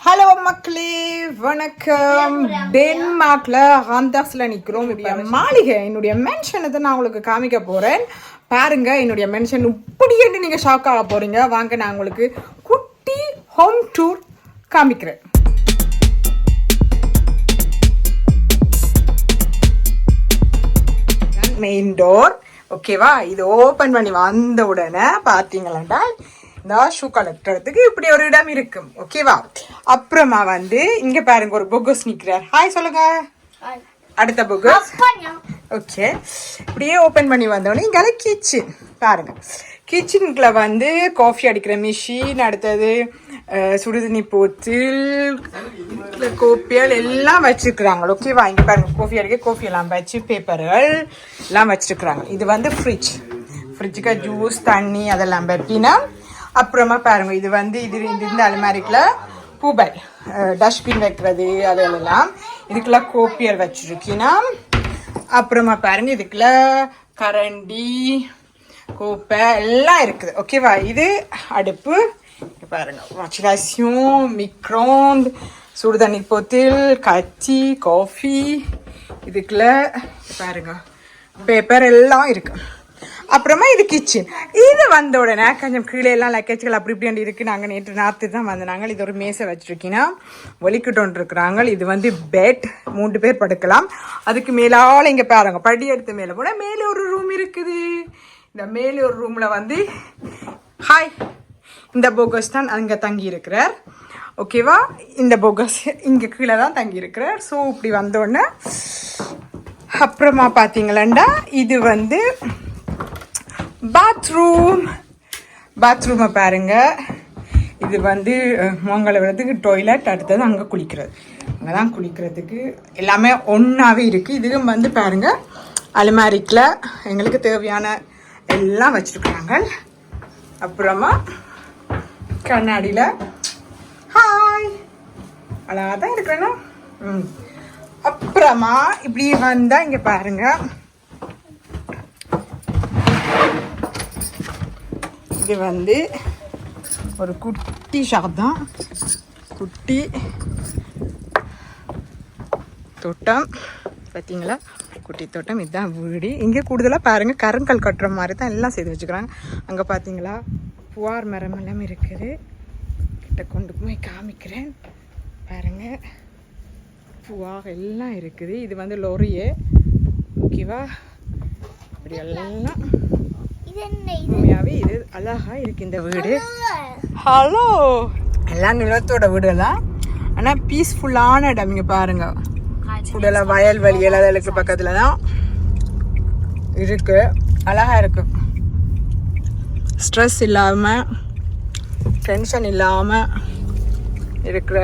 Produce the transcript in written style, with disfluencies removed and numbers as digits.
Hello மக்களே, வணக்கம். டென்மார்க்ல ராம்தாஸ்ல நிக்கிறோம். மாளிகை என்னுடைய மென்ஷனை தான் நான் உங்களுக்கு காமிக்க போறேன். பாருங்க, என்னுடைய மென்ஷன் இப்படி என்று நீங்க ஷாக் ஆக போறீங்க. வாங்க, நான் உங்களுக்கு குட்டி ஹோம் டூர் காமிக்கிறேன். மெயின் டோர், ஓகேவா? இது ஓபன் பண்ணி வந்த உடனே பாத்தீங்களா, இந்த ஷூ கலெக்டறதுக்கு இப்படி ஒரு இடம் இருக்கும், ஓகேவா? அப்புறமா வந்து இங்க பாருங்க, ஒரு பொகஸ் நிக்கிறார். ஹாய் சொல்லுங்க. அடுத்த பொகஸ். ஓகே, இப்படியே ஓபன் பண்ணி வந்தோடனே இங்க கிச்சன் பாருங்க. கிச்சனுக்குள்ள வந்து காஃபி அடிக்கிற மிஷின், அடுத்தது சுடுதண்ணி போத்தில், கோப்பியல் எல்லாம் வச்சிருக்கிறாங்க, ஓகேவா? இங்க பாருங்க, காஃபி அடிக்க கோஃபி எல்லாம் வச்சு, பேப்பர்கள் எல்லாம் வச்சிருக்கிறாங்க. இது வந்து ஃப்ரிட்ஜுக்கு ஜூஸ் தண்ணி அதெல்லாம் வைப்பினா. அப்புறமா பாருங்க, இது வந்து இந்த அலமாரிக்குள்ள பூபை டஸ்ட்பின் வைக்கிறது அதெல்லாம். இதுக்குள்ள கோப்பியர் வச்சிருக்கீங்கன்னா. அப்புறமா பாருங்க, இதுக்குள்ள கரண்டி கோப்பை எல்லாம் இருக்குது, ஓகேவா? இது அடுப்பு பாருங்க, வாஷிங் மிக்ரோண்ட், சுடு தண்ணி போத்தில், கச்சி, காஃபி. இதுக்குள்ள பாருங்க பேப்பர் எல்லாம் இருக்கு. அப்புறமா இது கிச்சன். இது வந்த உடனே கொஞ்சம் கீழே எல்லாம் லக்கேஜ்கள் அப்படி இப்படி இருக்கு. நாங்கள் நேற்று ராத்திரி தான் வந்தாங்க. இது ஒரு மேசை வச்சிருக்கீங்கன்னா ஒலிக்கிட்டு இருக்கிறாங்க. இது வந்து பெட், 3 பேர் படுக்கலாம். அதுக்கு மேலால இங்க பாருங்க, படி எடுத்து மேல போனா மேலே ஒரு ரூம் இருக்குது. இந்த மேலே ஒரு ரூம்ல வந்து ஹாய், இந்த போகஸ் தான் அங்க தங்கி இருக்கிறார், ஓகேவா? இந்த போகஸ் இங்க கீழே தான் தங்கி இருக்கிறார். ஸோ இப்படி வந்தோடனே அப்புறமா பாத்தீங்களா, இது வந்து பாத்ரூமை பாருங்க. இது வந்து மங்கள விடத்துக்கு டாய்லெட், அடுத்தது அங்கே குளிக்கிறது. அங்கே தான் குளிக்கிறதுக்கு எல்லாமே ஒன்றாவே இருக்குது. இதுவும் வந்து பாருங்க, அலமாரிக்கில் எங்களுக்கு தேவையான எல்லாம் வச்சுருக்குறாங்க. அப்புறமா கண்ணாடியில் ஹாய் அழகாக தான் இருக்கிறேன்னா. அப்புறமா இப்படி வந்தால் இங்கே பாருங்க, இது வந்து ஒரு குட்டி ஷாப் தான், குட்டி தோட்டம் பார்த்தீங்களா, குட்டி தோட்டம். இதுதான் வீடு. இங்கே கூடுதலாக பாருங்கள், கருங்கல் கட்டுற மாதிரி தான் எல்லாம் செய்து வச்சுக்கிறாங்க. அங்கே பார்த்தீங்களா புவார் மரம் எல்லாம் இருக்குது. கிட்ட கொண்டு போய் காமிக்கிறேன் பாருங்கள், புவாக எல்லாம் இருக்குது. இது வந்து லொரியே, ஓகேவா? இப்படி எல்லாம் உண்மையாவே இது அழகா இருக்கு இந்த வீடு. ஹலோ, எல்லாம் நிலத்தோட வீடுலாம், ஆனா பீஸ்ஃபுல்லான இடம். இங்க பாருங்க, கூடலாம் வயல்வெளி எல்லாத்துக்கு பக்கத்துல தான் இருக்கு. அழகா இருக்கு, ஸ்ட்ரெஸ் இல்லாம டென்ஷன் இல்லாம இருக்கிற